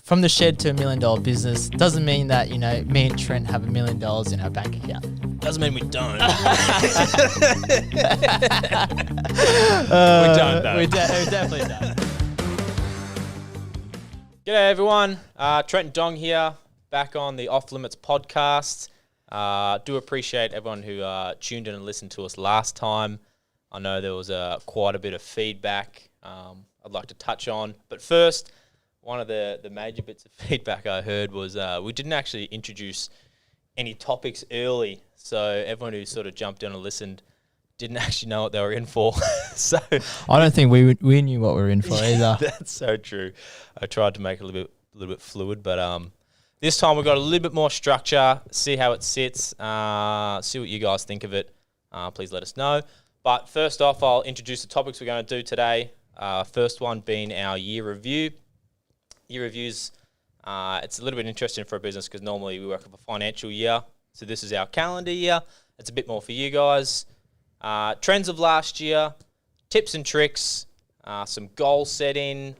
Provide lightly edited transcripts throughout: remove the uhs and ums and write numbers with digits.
From the shed to $1 million business doesn't mean that, me and Trent have $1 million in our bank account. Doesn't mean we don't. We don't, though. We definitely don't. G'day, everyone. Trent and Dong here, back on the Off Limits podcast. Do appreciate everyone who tuned in and listened to us last time. I know there was quite a bit of feedback I'd like to touch on. But first, one of the major bits of feedback I heard was we didn't actually introduce any topics early. So everyone who sort of jumped in and listened didn't actually know what they were in for. So I don't think we knew what we were in for either. That's so true. I tried to make it a little bit fluid, but this time we've got a little bit more structure. See how it sits. See what you guys think of it. Please let us know. But first off, I'll introduce the topics we're going to do today. First one being our year review. Year reviews, it's a little bit interesting for a business because normally we work with a financial year. So this is our calendar year. It's a bit more for you guys. Trends of last year, tips and tricks, some goal setting,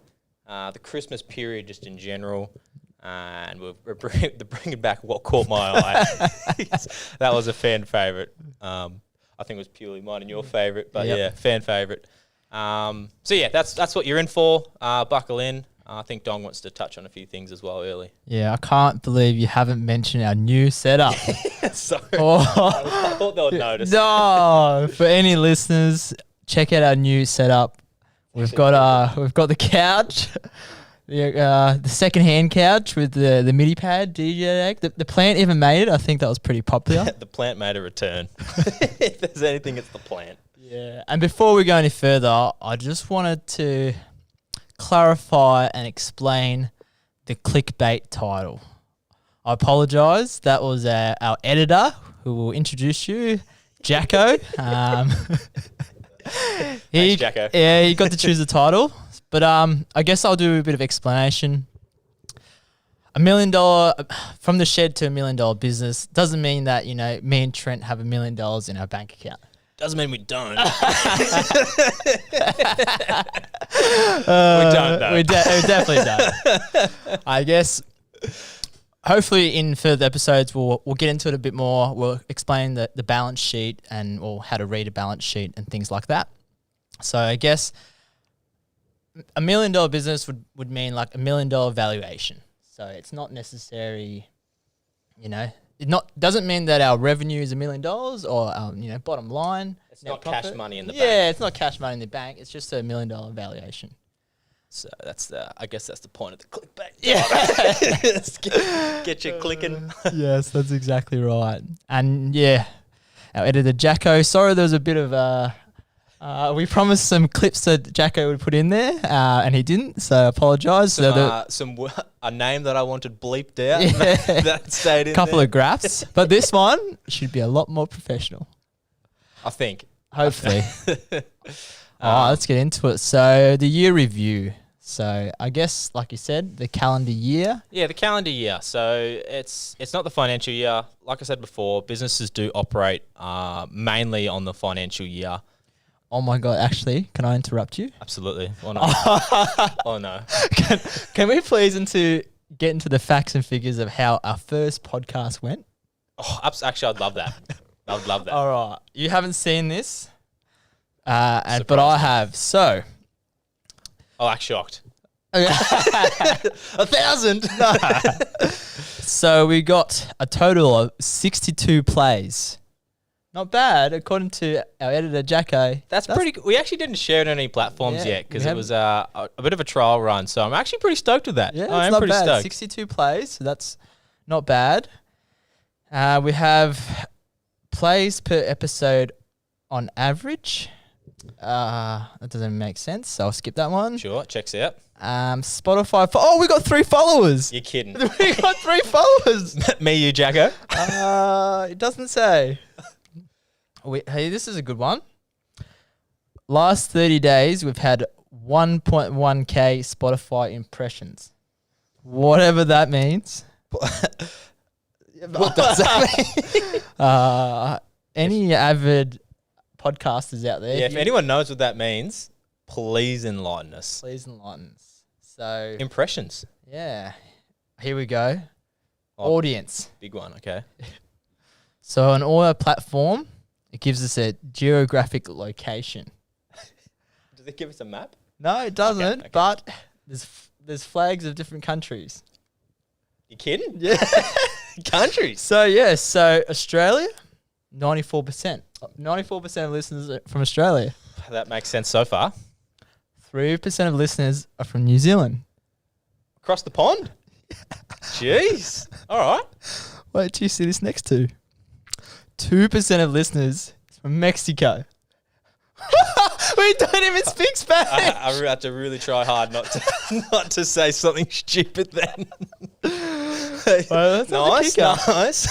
the Christmas period just in general. And we're bringing back what caught my eye. That was a fan favourite. I think it was purely mine and your favourite, but Yep. yeah, fan favourite. So yeah, that's what you're in for. Buckle in. I think Dong wants to touch on a few things as well early. Yeah, I can't believe you haven't mentioned our new setup. Sorry. Oh. I thought they would notice. No, for any listeners, check out our new setup. We've got the couch, the second-hand couch with the MIDI pad, DJ deck. The plant even made it. I think that was pretty popular. The plant made a return. If there's anything, it's the plant. Yeah, and before we go any further, I just wanted to clarify and explain the clickbait title. I apologise. That was our editor who will introduce you, Jacko. Thanks, Jacko. Yeah, he got to choose the title. But I guess I'll do a bit of explanation. $1 million from the shed to $1 million business doesn't mean that, me and Trent have $1 million in our bank account. Doesn't mean we don't. We don't, though. We definitely don't. I guess hopefully in further episodes we'll get into it a bit more. We'll explain the balance sheet or how to read a balance sheet and things like that. So I guess $1 million business would mean like $1 million valuation. So it's not necessary, it doesn't mean that our revenue is $1 million or our bottom line. It's not profit. cash money in the Yeah, bank. it's not cash money in the bank. It's just $1 million valuation. So I guess that's the point of the clickbait. Yeah. Get you clicking. Yes, that's exactly right. And yeah, our editor Jacko. Sorry, there was a bit of we promised some clips that Jacko would put in there, and he didn't. So I apologise. A name that I wanted bleeped out. Yeah. That stayed in couple there. of graphs, but this one should be a lot more professional. I think. Hopefully. All right, let's get into it. So the year review. So I guess, like you said, the calendar year. Yeah, the calendar year. So it's not the financial year. Like I said before, businesses do operate mainly on the financial year. Oh my God! Actually, can I interrupt you? Absolutely. Oh no. Oh no. Can we please get into the facts and figures of how our first podcast went? Oh, actually, I'd love that. I would love that. All right, you haven't seen this, but Surprise. I have. So, I'll act shocked. 1,000. So we got a total of 62 plays. Not bad, according to our editor Jacko. That's pretty good. We actually didn't share it on any platforms Yeah, yet because we it was a bit of a trial run. So I'm actually pretty stoked with that. Yeah, I it's am not pretty bad. stoked. 62 plays, so that's not bad. We have plays per episode on average. That doesn't make sense, so I'll skip that one. Sure, checks out. Spotify. We got 3 followers. You're kidding. We got 3 followers. Me, you, Jacko. It doesn't say. Hey, this is a good one. Last 30 days, we've had 1.1k Spotify impressions. Whatever that means. What does that mean? Any avid podcasters out there? Yeah, if anyone knows what that means, please enlighten us. Please enlighten us. So Impressions. Yeah. Here we go. Oh. Audience. Big one, okay. So on our platform, it gives us a geographic location. Does it give us a map? No, it doesn't. okay. But there's flags of different countries. You kidding? Yeah. Countries. So yes, so Australia, 94%. 94% of listeners are from Australia. That makes sense so far. 3% of listeners are from New Zealand. Across the pond? Jeez. All right. Wait till you see this next to. 2% of listeners is from Mexico. We don't even speak Spanish. I have to really try hard not to say something stupid then. Well, that's not a nice, kicker. nice.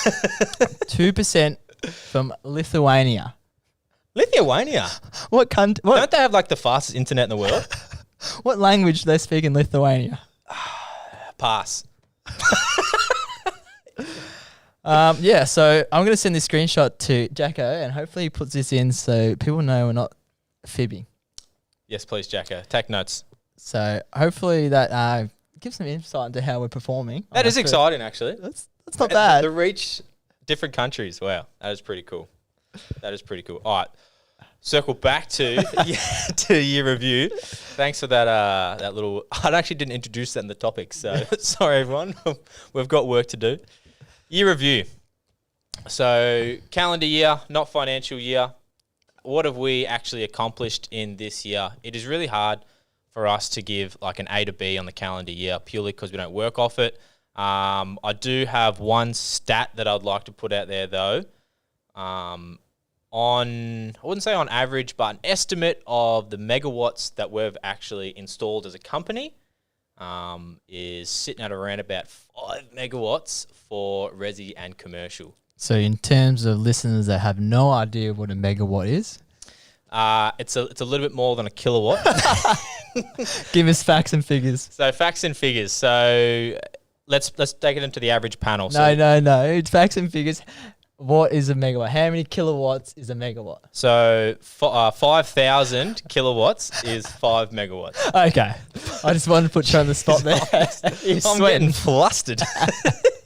2% from Lithuania. Lithuania. What Don't they have like the fastest internet in the world? What language do they speak in Lithuania? Pass. Yeah, so I'm going to send this screenshot to Jacko and hopefully he puts this in so people know we're not fibbing. Yes, please, Jacko. Take notes. So hopefully that gives some insight into how we're performing. That is exciting, actually. That's not bad. The reach, different countries. Wow, that is pretty cool. That is pretty cool. All right, circle back to to year review. Thanks for that. That little. I actually didn't introduce that in the topic, so sorry everyone. We've got work to do. Year review. So calendar year, not financial year. What have we actually accomplished in this year? It is really hard for us to give like an A to B on the calendar year purely because we don't work off it. I do have one stat that I'd like to put out there though. I wouldn't say on average, but an estimate of the megawatts that we've actually installed as a company is sitting at around about 5 megawatts for resi and commercial. So in terms of listeners that have no idea what a megawatt is, it's a little bit more than a kilowatt. give us facts and figures. So facts and figures. So let's take it into the average panel. No. It's facts and figures. What is a megawatt? How many kilowatts is a megawatt? So 5,000 kilowatts is 5 megawatts. Okay. I just wanted to put you on the spot there. You're I'm sweating. getting flustered.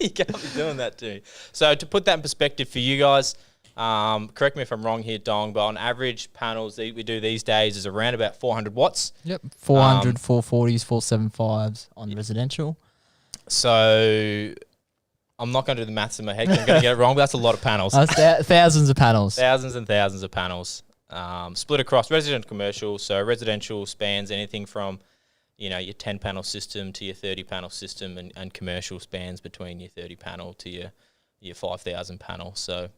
You can't be doing that to me. So to put that in perspective for you guys, correct me if I'm wrong here, Dong, but on average panels that we do these days is around about 400 watts. Yep. 400, 440s, 475s on residential. So I'm not going to do the maths in my head 'cause I'm going to get it wrong, but that's a lot of panels. That's thousands of panels. Thousands and thousands of panels split across residential and commercial. So residential spans anything from, your 10 panel system to your 30 panel system, and commercial spans between your 30 panel to your 5,000 panel. So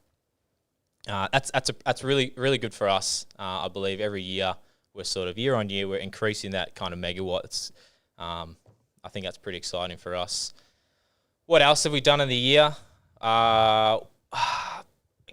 that's really, really good for us. I believe every year we're sort of year on year, we're increasing that kind of megawatts. I think that's pretty exciting for us. What else have we done in the year? I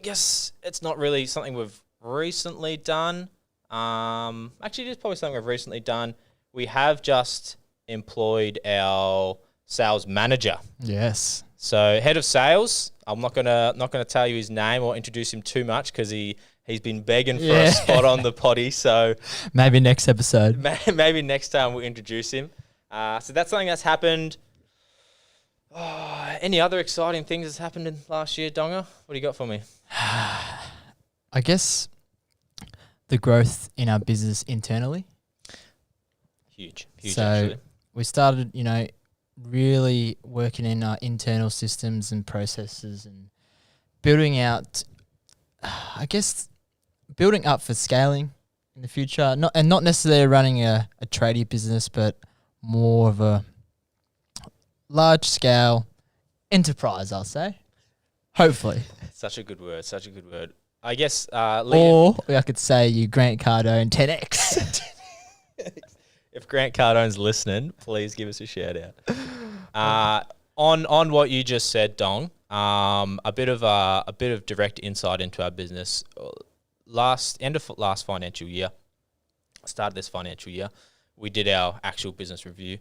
guess it's not really something we've recently done. Actually, it is probably something we've recently done. We have just employed our sales manager. Yes. So head of sales. I'm not gonna tell you his name or introduce him too much because he's been begging for a spot on the potty. So maybe next episode. Maybe next time we'll introduce him. So that's something that's happened. Any other exciting things that's happened in last year, Donga? What do you got for me? I guess the growth in our business internally. Huge So actually. we started, really working in our internal systems and processes and building out, building up for scaling in the future. Not necessarily running a tradie business, but more of a large scale enterprise, I'll say. Hopefully. Such a good word. I guess Or I could say you Grant Cardone 10X. if Grant Cardone's listening, please give us a shout out. On what you just said, Dong, a bit of direct insight into our business. End of last financial year, start of this financial year, we did our actual business review,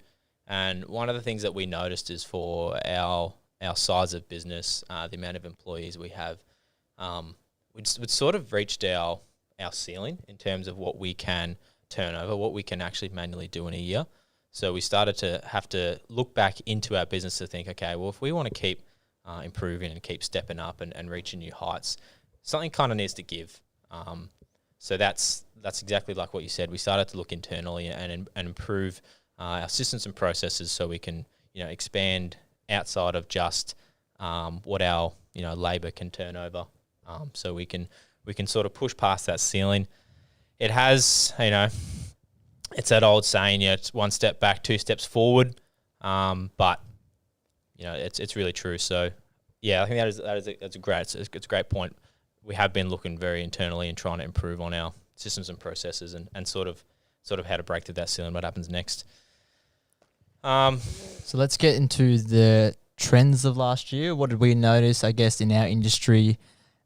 and one of the things that we noticed is for our size of business, the amount of employees we have, we'd sort of reached our ceiling in terms of what we can turn over, what we can actually manually do in a year. So we started to have to look back into our business to think, okay, well, if we want to keep improving and keep stepping up and reaching new heights, something kind of needs to give. So that's exactly like what you said. We started to look internally and improve our systems and processes so we can, expand outside of just what our labor can turn over. So we can sort of push past that ceiling. It has, it's that old saying, it's one step back, two steps forward. But it's really true. So yeah, I think that's a great point. We have been looking very internally and trying to improve on our systems and processes and sort of how to break through that ceiling. What happens next? So let's get into the trends of last year. What did we notice, I guess, in our industry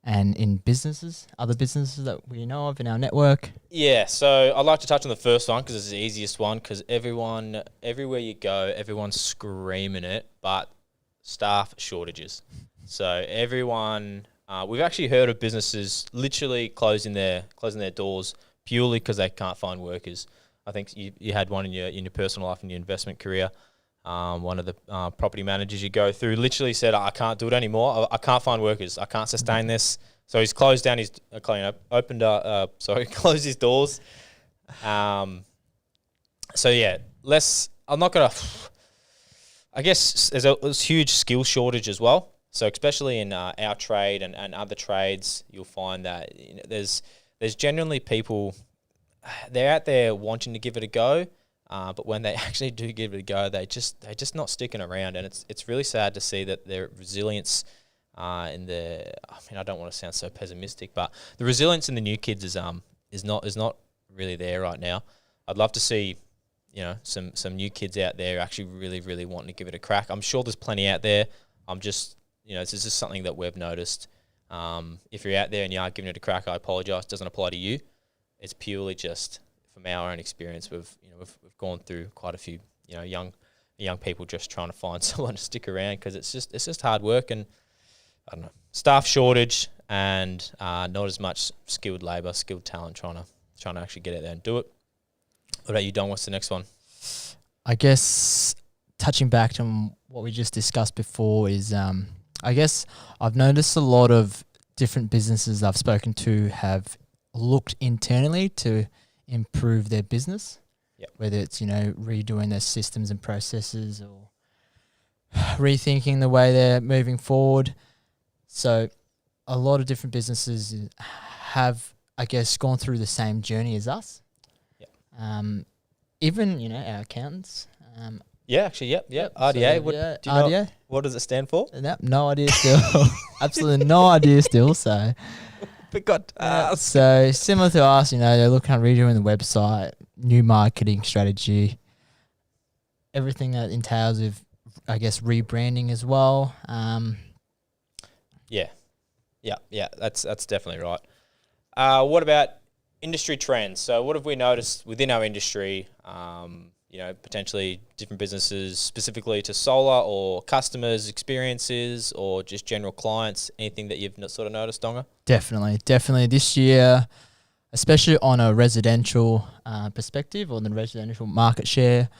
and in businesses, other businesses that we know of in our network? Yeah, so I'd like to touch on the first one because it's the easiest one, because everywhere you go, everyone's screaming it, but staff shortages. So everyone, we've actually heard of businesses literally closing their doors purely because they can't find workers. I think you had one in your personal life, in your investment career. One of the property managers you go through literally said, I can't do it anymore. I can't find workers. I can't sustain this. So he's closed down closed his doors. So yeah, I'm not going to, I guess there's huge skill shortage as well. So especially in our trade and other trades, you'll find that there's generally people, they're out there wanting to give it a go. But when they actually do give it a go, they're just not sticking around, and it's really sad to see that their resilience I don't want to sound so pessimistic, but the resilience in the new kids is not really there right now. I'd love to see some new kids out there actually really, really wanting to give it a crack. I'm sure there's plenty out there. This is just something that we've noticed. If you're out there and you are giving it a crack, I apologise. It doesn't apply to you. It's purely just from our own experience. We've gone through quite a few young people just trying to find someone to stick around, because it's just hard work, and I don't know, staff shortage and not as much skilled labour, skilled talent trying to actually get out there and do it. What about you, Don? What's the next one? I guess touching back to what we just discussed before is I guess I've noticed a lot of different businesses I've spoken to have looked internally to improve their business. Yep. Whether it's redoing their systems and processes or rethinking the way they're moving forward. So a lot of different businesses have, I guess, gone through the same journey as us. Yep. Even our accountants. Yeah, actually, yep. RDA. So, Do you know RDA. what does it stand for? No idea still. Absolutely no idea still. So. Forgot to ask. So similar to us, they're looking at redoing the website, new marketing strategy, everything that entails with, I guess, rebranding as well. Yeah, that's definitely right. What about industry trends? So what have we noticed within our industry? Potentially different businesses specifically to solar, or customers' experiences, or just general clients. Anything that you've sort of noticed, Donga? Definitely this year, especially on a residential perspective, or the residential market share,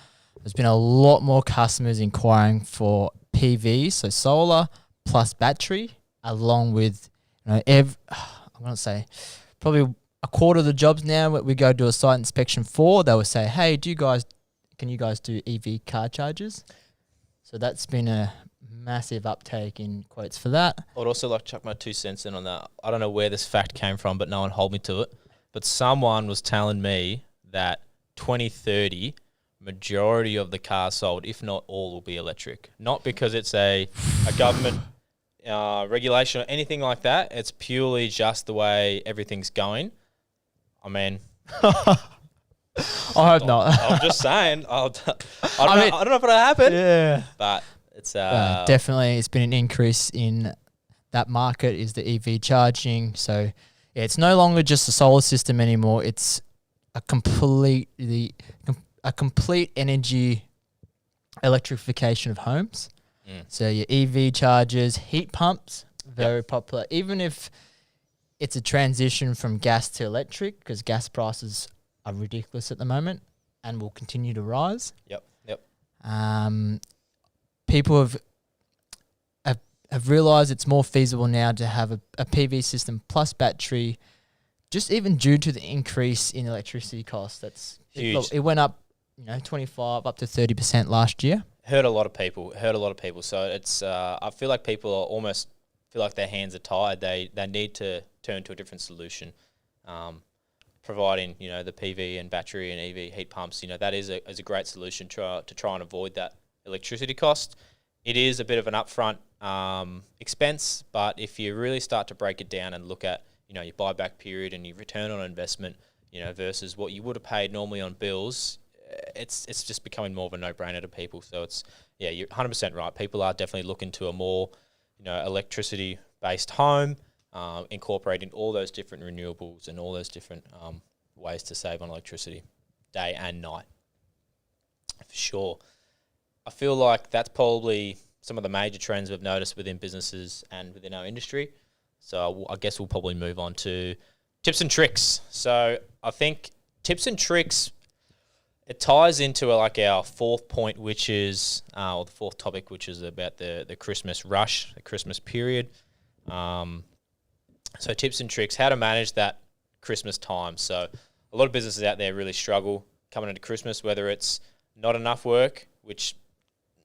there's been a lot more customers inquiring for PV, so solar plus battery, along with I'm going to say probably a quarter of the jobs now we go do a site inspection for, they will say, hey, can you guys do EV car chargers? So that's been a massive uptake in quotes for that. I'd also like to chuck my 2 cents in on that. I don't know where this fact came from, but no one hold me to it. But someone was telling me that 2030, majority of the cars sold, if not all, will be electric. Not because it's a government regulation or anything like that. It's purely just the way everything's going. I mean... I hope not. I'm just saying. I don't know if it'll happen. Yeah. But it's... definitely, it's been an increase in that market, is the EV charging. So it's no longer just a solar system anymore. It's a complete energy electrification of homes. So your EV chargers, heat pumps, very popular. Even if it's a transition from gas to electric, because gas prices are ridiculous at the moment and will continue to rise. Yep. People have realised it's more feasible now to have a PV system plus battery, just even due to the increase in electricity costs. That's Huge. It went up, 25 up to 30% last year. Heard a lot of people. So it's I feel like people are almost feel like their hands are tied. They need to turn to a different solution, providing the PV and battery and EV heat pumps. That is a great solution to try and avoid that electricity cost. It is a bit of an upfront expense, but if you really start to break it down and look at your buyback period and your return on investment, versus what you would have paid normally on bills, it's just becoming more of a no-brainer to people. So you're 100% right. People are definitely looking to a more electricity-based home, incorporating all those different renewables and all those different ways to save on electricity, day and night. For sure. I feel like that's probably some of the major trends we've noticed within businesses and within our industry. So I guess we'll probably move on to tips and tricks. So I think tips and tricks, it ties into our fourth point, which is, or the fourth topic, which is about the Christmas rush, the Christmas period. So tips and tricks, how to manage that Christmas time. So a lot of businesses out there really struggle coming into Christmas, whether it's not enough work, which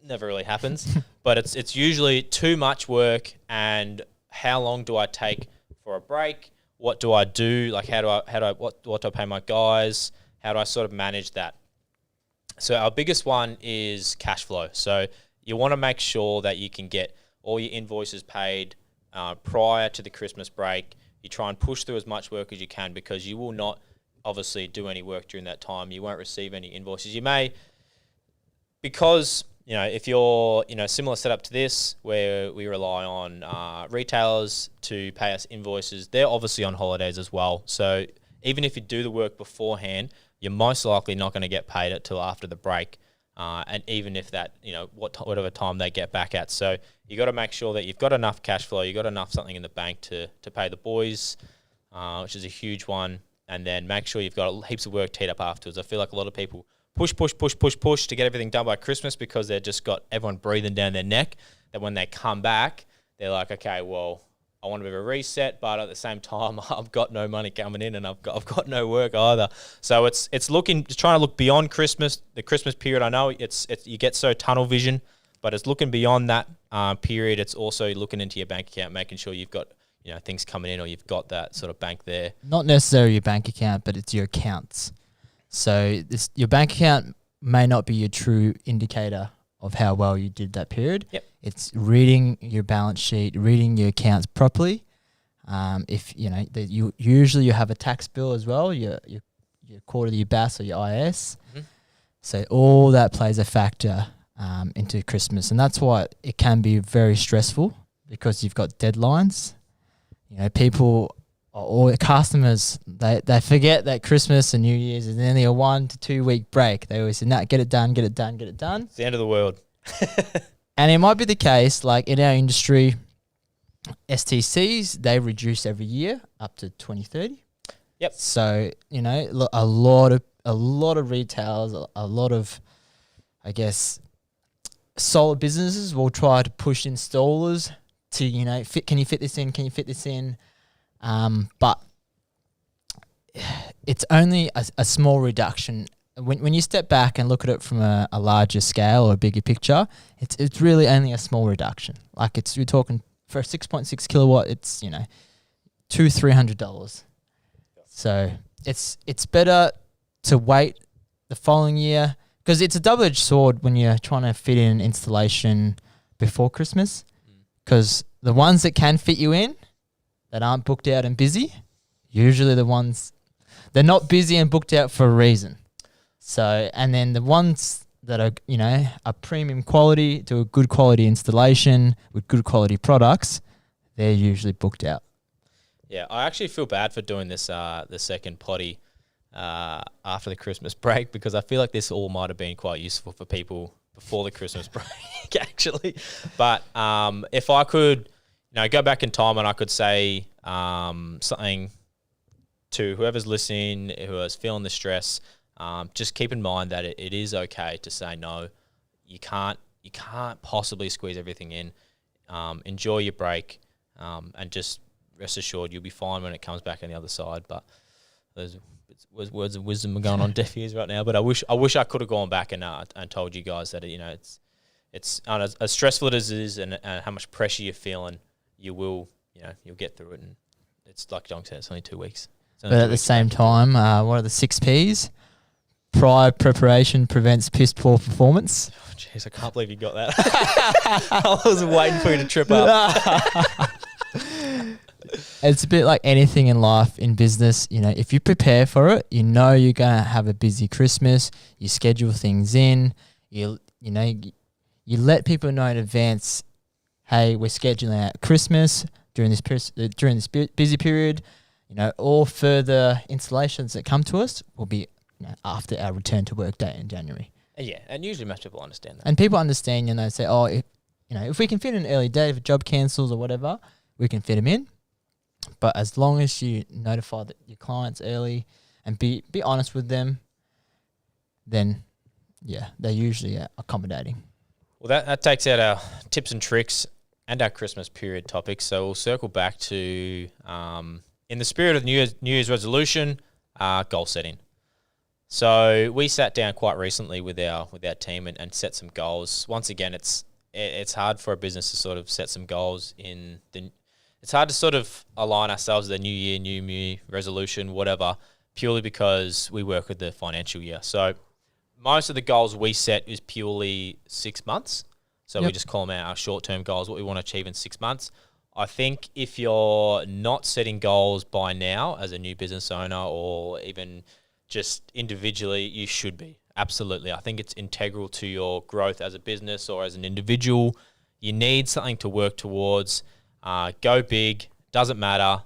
never really happens, but it's usually too much work. And how long do I take for a break? What do I do? What do I pay my guys? How do I sort of manage that? So our biggest one is cash flow. So you want to make sure that you can get all your invoices paid prior to the Christmas break. You try and push through as much work as you can, because you will not obviously do any work during that time. You won't receive any invoices. You may, because if you're similar setup to this, where we rely on retailers to pay us invoices, they're obviously on holidays as well. So even if you do the work beforehand, you're most likely not going to get paid it till after the break, and even if that whatever time they get back at. So you got to make sure that you've got enough cash flow, you got enough something in the bank to pay the boys, which is a huge one, and then make sure you've got heaps of work teed up afterwards. I feel like a lot of people push to get everything done by Christmas because they've just got everyone breathing down their neck. That when they come back, they're like, okay, well, I want a bit of a reset, but at the same time, I've got no money coming in, and I've got no work either. So it's trying to look beyond Christmas, the Christmas period. I know it's you get so tunnel vision, but it's looking beyond that period. It's also looking into your bank account, making sure you've got things coming in, or you've got that sort of bank there. Not necessarily your bank account, but it's your accounts. So your bank account may not be your true indicator of how well you did that period. Yep. It's reading your balance sheet, reading your accounts properly. If you usually have a tax bill as well, your quarterly BAS or your IS. Mm-hmm. So all that plays a factor into Christmas, and that's why it can be very stressful, because you've got deadlines. People, all the customers, they forget that Christmas and New Year's is only a 1 to 2 week break. They always say, "No, get it done, get it done, get it done." It's the end of the world. And it might be the case, like in our industry, STCs, they reduce every year up to 2030. Yep. So, a lot of retailers, a lot of, I guess, solar businesses will try to push installers to, can you fit this in? Can you fit this in? But it's only a small reduction. When you step back and look at it from a larger scale or a bigger picture, it's really only a small reduction. Like you're talking for a 6.6 kilowatt, it's $200-300. So it's better to wait the following year, because it's a double-edged sword when you're trying to fit in installation before Christmas, because the ones that can fit you in that aren't booked out and busy, usually the ones they're not busy and booked out for a reason. So, and then the ones that are, a premium quality, do a good quality installation with good quality products, they're usually booked out. Yeah, I actually feel bad for doing this the second potty after the Christmas break, because I feel like this all might have been quite useful for people before the Christmas break, actually. But if I could, go back in time and I could say something to whoever's listening, who is feeling the stress, just keep in mind that it is okay to say no. you can't possibly squeeze everything in. Enjoy your break, and just rest assured you'll be fine when it comes back on the other side. But those words of wisdom are going on deaf ears right now. But I wish I could have gone back and told you guys that it's as stressful as it is, and how much pressure you're feeling, you'll get through it. And it's like John said, it's only 2 weeks. But at the same time, what are the 6 Ps? Prior preparation prevents piss poor performance. Oh, jeez, I can't believe you got that. I was waiting for you to trip up. It's a bit like anything in life, in business. If you prepare for it, you're going to have a busy Christmas. You schedule things in. You let people know in advance, hey, we're scheduling out Christmas during this busy period. All further installations that come to us will be after our return to work date in January. Yeah, and usually most people understand that. And people understand, say, oh, if we can fit in an early date, if a job cancels or whatever, we can fit them in. But as long as you notify your clients early and be honest with them, then, yeah, they're usually accommodating. Well, that takes out our tips and tricks and our Christmas period topics. So we'll circle back to, in the spirit of New Year's resolution, goal setting. So we sat down quite recently with our team and set some goals. Once again, it's hard for a business to sort of set some goals it's hard to sort of align ourselves with the new year, new me resolution, whatever, purely because we work with the financial year. So most of the goals we set is purely 6 months. So we just call them our short-term goals, what we want to achieve in 6 months. I think if you're not setting goals by now as a new business owner, or even just individually, you should be. Absolutely. I think it's integral to your growth as a business or as an individual. You need something to work towards. Go big, doesn't matter.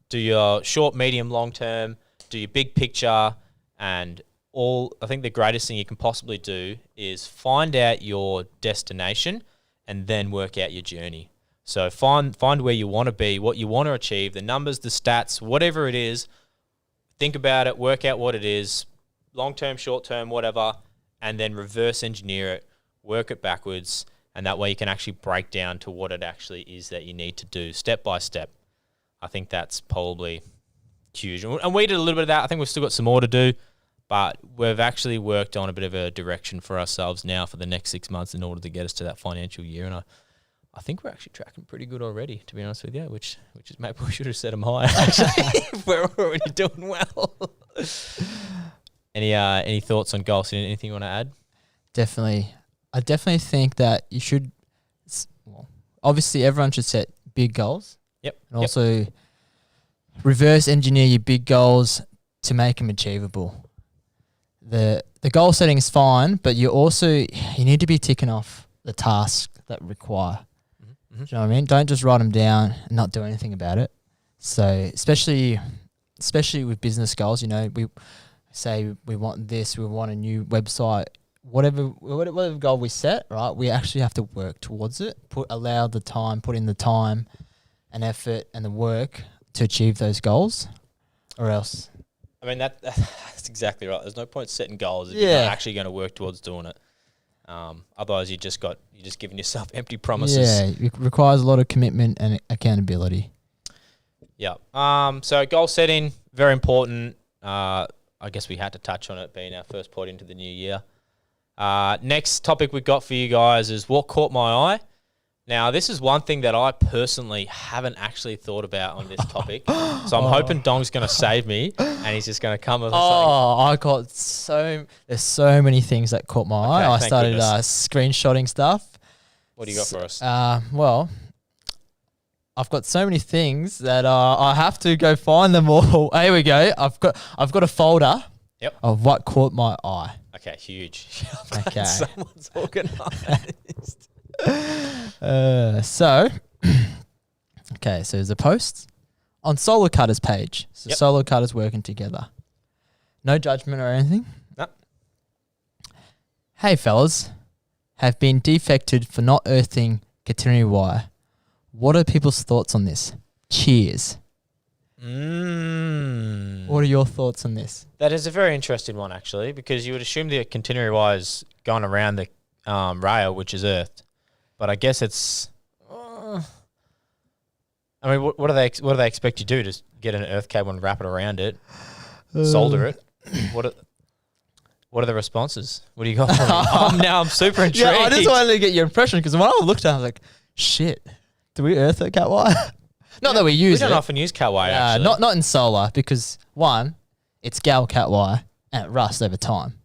Do your short, medium, long term, do your big picture, and I think the greatest thing you can possibly do is find out your destination and then work out your journey. So find where you want to be, what you want to achieve, the numbers, the stats, whatever it is. Think about it, work out what it is, long-term, short-term, whatever, and then reverse engineer it, work it backwards, and that way you can actually break down to what it actually is that you need to do step by step. I think that's probably huge. And we did a little bit of that. I think we've still got some more to do, but we've actually worked on a bit of a direction for ourselves now for the next 6 months in order to get us to that financial year. And I think we're actually tracking pretty good already, to be honest with you, which is maybe we should have set them higher, actually, if we're already doing well. Any thoughts on goals? Anything you want to add? Definitely. I definitely think that you should, obviously everyone should set big goals. Yep. And also reverse engineer your big goals to make them achievable. The goal setting is fine, but you need to be ticking off the tasks that require. Mm-hmm. Do you know what I mean? Don't just write them down and not do anything about it. So especially with business goals, we say we want this, we want a new website, whatever goal we set, right? We actually have to work towards it. Put in the time and effort and the work to achieve those goals, or else. I mean that's exactly right. There's no point setting goals if you're not actually going to work towards doing it. Otherwise, you're just giving yourself empty promises. Yeah, it requires a lot of commitment and accountability. Yeah. So goal setting, very important. I guess we had to touch on it being our first point into the new year. Next topic we got for you guys is what caught my eye. Now, this is one thing that I personally haven't actually thought about on this topic. So I'm hoping Dong's going to save me and he's just going to come with something. There's so many things that caught my eye. I started screenshotting stuff. What do you got for us? Well, I've got so many things that I have to go find them all. Here we go. I've got a folder of what caught my eye. Okay, huge. Okay. Someone's organised. So there's a post on Solar Cutters page. So Solar Cutters working together. No judgment or anything. No. Hey fellas, have been defected for not earthing catenary wire. What are people's thoughts on this? Cheers. What are your thoughts on this? That is a very interesting one, actually, because you would assume the catenary wire is going around rail, which is earthed. But I guess it's. I mean, what do they expect you to do? Just get an earth cable and wrap it around it, solder it. What are the responses? What do you got? I'm super intrigued. Yeah, I just wanted to get your impression because when I looked at it, I was like, shit, do we earth a cat wire? Not that we use it. We don't often use cat wire, actually. Not in solar because, one, it's gal cat wire and it rusts over time.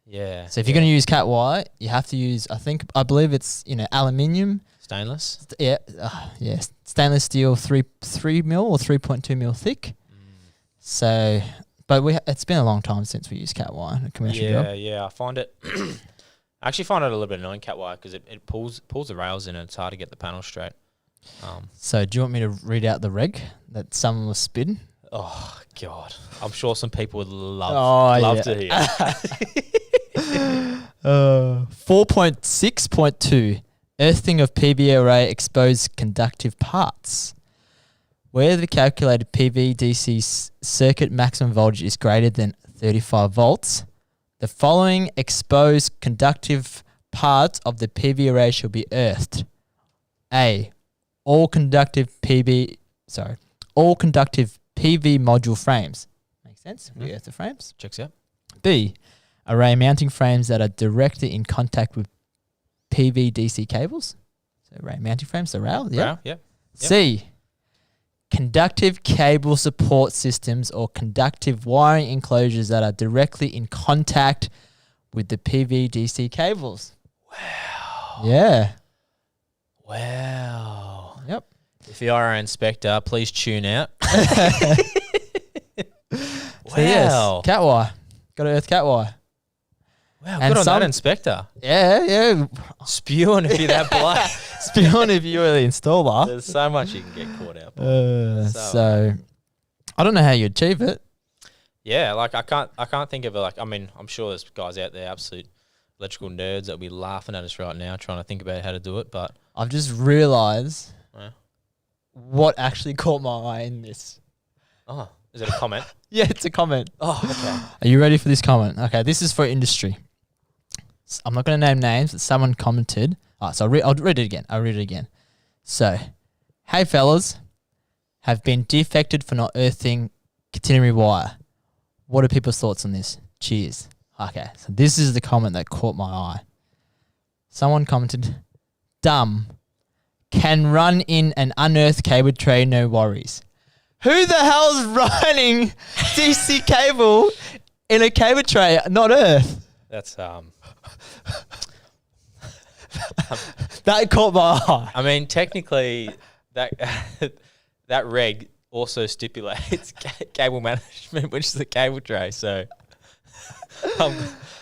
Yeah. So if you're going to use cat wire, you have to use, I believe it's, aluminium. Stainless? Yeah. Stainless steel 3 mil or 3.2 mil thick. So, but it's been a long time since we used cat wire in a commercial job. Yeah. I actually find it a little bit annoying, cat wire, because it pulls the rails in and it's hard to get the panel straight. So do you want me to read out the reg that someone was spitting? Oh, God. I'm sure some people would love to hear. 4.6.2 earthing of PV array exposed conductive parts. Where the calculated PV DC circuit maximum voltage is greater than 35 volts, the following exposed conductive parts of the PV array shall be earthed. A. All conductive PV module frames. Makes sense? We earth the frames. Checks out. B. Array mounting frames that are directly in contact with PV DC cables. So array mounting frames, the rail. Yeah. Rail, yep. C. Conductive cable support systems or conductive wiring enclosures that are directly in contact with the PV DC cables. Wow. Yeah. Wow. Yep. If you are our inspector, please tune out. So yes, cat wire. Got to earth cat wire. Wow, good on that inspector. Yeah. Spewing if you're that black. Spewing if you're the installer. There's so much you can get caught out by. So, I don't know how you achieve it. Yeah, like I can't think of it. Like, I mean, I'm sure there's guys out there, absolute electrical nerds, that'll be laughing at us right now trying to think about how to do it. But I've just realised what actually caught my eye in this. Oh, is it a comment? Yeah, it's a comment. Oh, okay. Are you ready for this comment? Okay, this is for industry. I'm not going to name names, but someone commented. So I'll read it again. So, hey fellas, have been defected for not earthing catenary wire. What are people's thoughts on this? Cheers. Okay, so this is the comment that caught my eye. Someone commented, dumb. Can run in an unearthed cable tray, no worries. Who the hell's running DC cable in a cable tray, not earth? That's that caught my eye. I mean, technically, that that reg also stipulates cable management, which is the cable tray. So,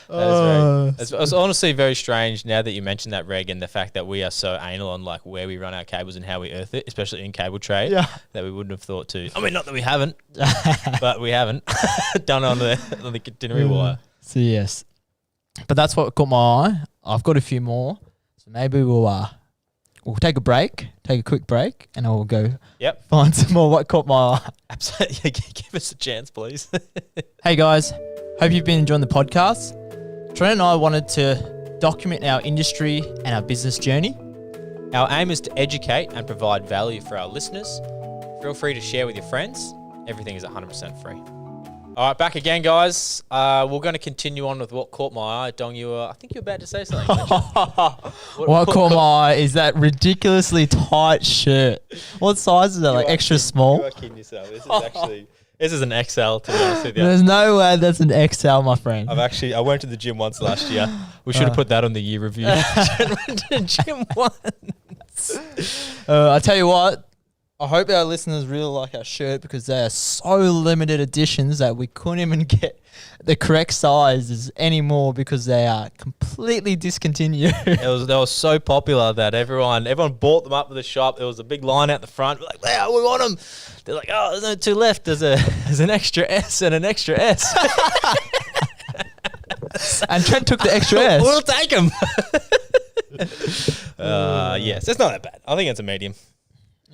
it's honestly very strange now that you mentioned that reg and the fact that we are so anal on like where we run our cables and how we earth it, especially in cable tray. Yeah. That we wouldn't have thought to. I mean, not that we haven't, but we haven't done on the catenary wire. So yes, but that's what caught my eye. I've got a few more, so maybe we'll take a quick break, and I will go. Yep. Find some more what caught my eye. Absolutely, give us a chance, please. Hey guys, hope you've been enjoying the podcast. Trent and I wanted to document our industry and our business journey. Our aim is to educate and provide value for our listeners. Feel free to share with your friends. Everything is 100% free. All right, back again, guys. We're going to continue on with what caught my eye. Dong, I think you were about to say something. What caught my eye is that ridiculously tight shirt. What size is that? Like extra small? You are kidding yourself. This is an XL, to be honest with you. There's no way that's an XL, my friend. I went to the gym once last year. We should have put that on the year review. I went to the gym once. I tell you what, I hope our listeners really like our shirt because they are so limited editions that we couldn't even get the correct sizes anymore because they are completely discontinued. They were so popular that everyone bought them up at the shop. There was a big line out the front. We're like, wow, we want them. They're like, oh, there's no two left. There's an extra S and an extra S. And Trent took the extra S. We'll take them. Yes, it's not that bad. I think it's a medium.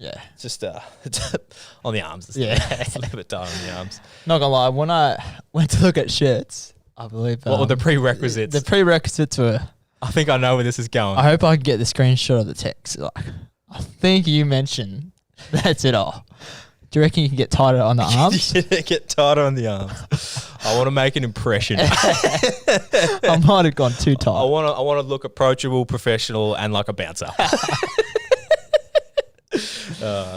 Yeah. It's just it's on the arms. Yeah. It's a little bit tight on the arms. Not gonna lie, when I went to look at shirts, I believe What were the prerequisites? The prerequisites were I think I know where this is going. I hope I can get the screenshot of the text. Like, I think you mentioned that's it all. Do you reckon you can get tighter on the arms? Get tighter on the arms. I want to make an impression. I might have gone too tight. I want to look approachable, professional, and like a bouncer.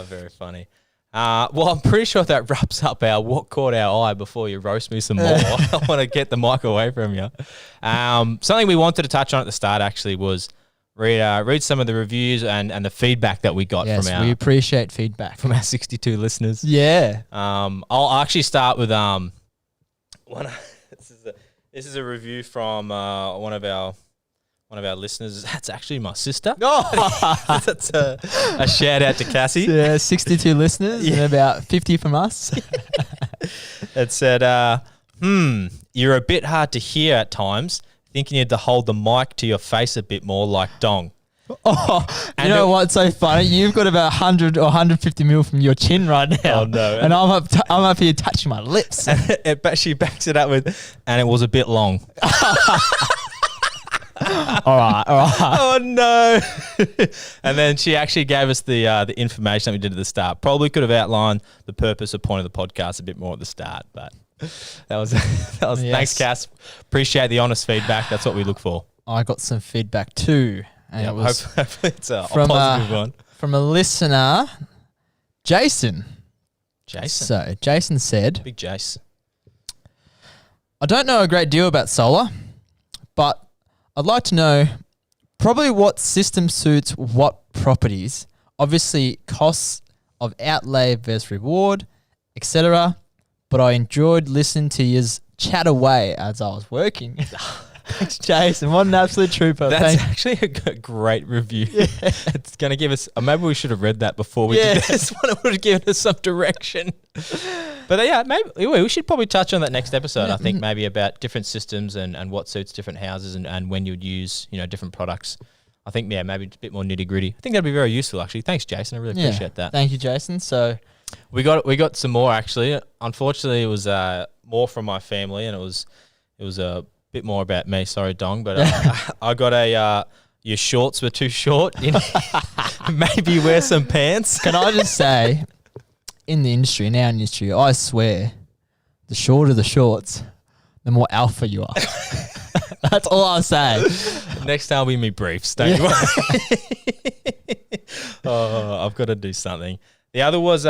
Very funny. Well, I'm pretty sure that wraps up our what caught our eye before you roast me some more. I want to get the mic away from you. Something we wanted to touch on at the start actually was read some of the reviews and the feedback that we got Yes, we appreciate feedback from our 62 listeners. Yeah. I'll actually start with this is a review from one of our listeners. That's actually my sister. Oh. That's a shout out to Cassie. Yeah, 62 listeners and about 50 from us. It said, you're a bit hard to hear at times. Thinking you had to hold the mic to your face a bit more like Dong. Oh, you know what's so funny? You've got about 100 or 150 mil from your chin right now. Oh, no. And I'm up here touching my lips. She backs it up with, and it was a bit long. All right. Oh, no. And then she actually gave us the information that we did at the start. Probably could have outlined the purpose or point of the podcast a bit more at the start, but that was Yes. Thanks, Cass. Appreciate the honest feedback. That's what we look for. I got some feedback too. And it was hopefully it's a from positive one. From a listener, Jason. Jason. So Jason said, Big Jace. I don't know a great deal about solar, but I'd like to know probably what system suits what properties. Obviously, costs of outlay versus reward, etc. But I enjoyed listening to yous chat away as I was working. Thanks, Jason. What an absolute trooper. That's actually a great review. Yeah. It's going to give us... maybe we should have read that before we did this one. It would have given us some direction. But yeah, maybe we should probably touch on that next episode, I think, maybe about different systems and what suits different houses and when you'd use, different products. I think, maybe a bit more nitty-gritty. I think that'd be very useful, actually. Thanks, Jason. I really appreciate that. Thank you, Jason. So... We got some more, actually. Unfortunately, it was more from my family, and it was a bit more about me. Sorry, Dong, but I got your shorts were too short. Maybe wear some pants. Can I just say, in the industry, I swear, the shorter the shorts, the more alpha you are. That's all I'll say. Next time we meet briefs, don't you worry. Oh, I've got to do something. The other was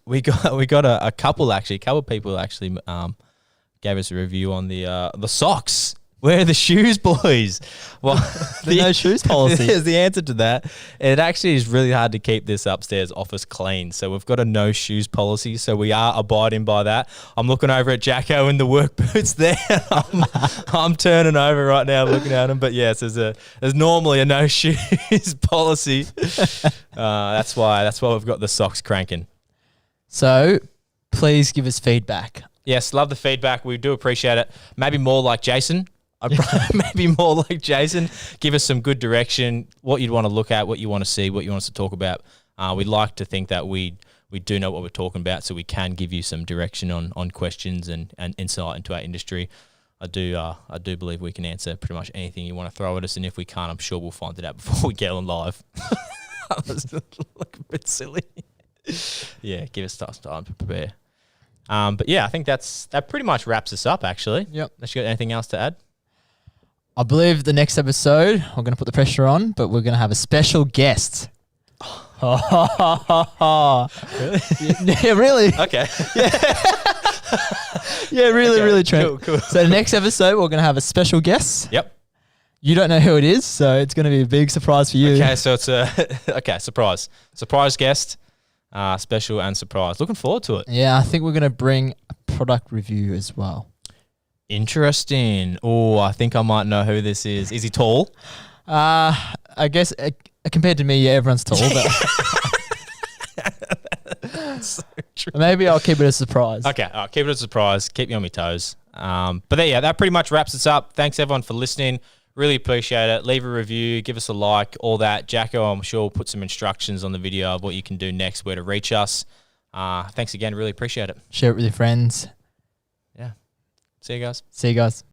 we got a couple people actually gave us a review on the socks. Where are the shoes, boys? Well, the no shoes policy. Is the answer to that. It actually is really hard to keep this upstairs office clean. So we've got a no shoes policy. So we are abiding by that. I'm looking over at Jacko in the work boots there. I'm turning over right now looking at him. But yes, there's normally a no shoes policy. That's why we've got the socks cranking. So please give us feedback. Yes, love the feedback. We do appreciate it. Maybe more like Jason. Maybe more like Jason. Give us some good direction, what you'd want to look at, what you want to see, what you want us to talk about. We'd like to think that we do know what we're talking about, so we can give you some direction on questions and insight into our industry. I do believe we can answer pretty much anything you want to throw at us, and if we can't, I'm sure we'll find it out before we get on live. That was like a bit silly. Yeah, give us time to prepare. But yeah, I think that pretty much wraps us up, actually. Yep. Unless you got anything else to add? I believe the next episode, we're going to put the pressure on, but we're going to have a special guest. Really? Yeah, really. Okay. Yeah, really, Okay, really true. cool. So the next episode, we're going to have a special guest. Yep. You don't know who it is, so it's going to be a big surprise for you. Okay, so it's a surprise guest, special and surprise. Looking forward to it. Yeah, I think we're going to bring a product review as well. Interesting. Oh, I think I might know who this is. Is he tall? I guess compared to me, yeah, everyone's tall, but So true. maybe I'll keep it a surprise. Okay, all right, keep it a surprise. Keep me on my toes. But yeah, that pretty much wraps us up. Thanks everyone for listening. Really appreciate it. Leave a review, give us a like, all that. Jacko, I'm sure, will put some instructions on the video of what you can do next, where to reach us. Thanks again. Really appreciate it. Share it with your friends. Yeah. See you guys. See you guys.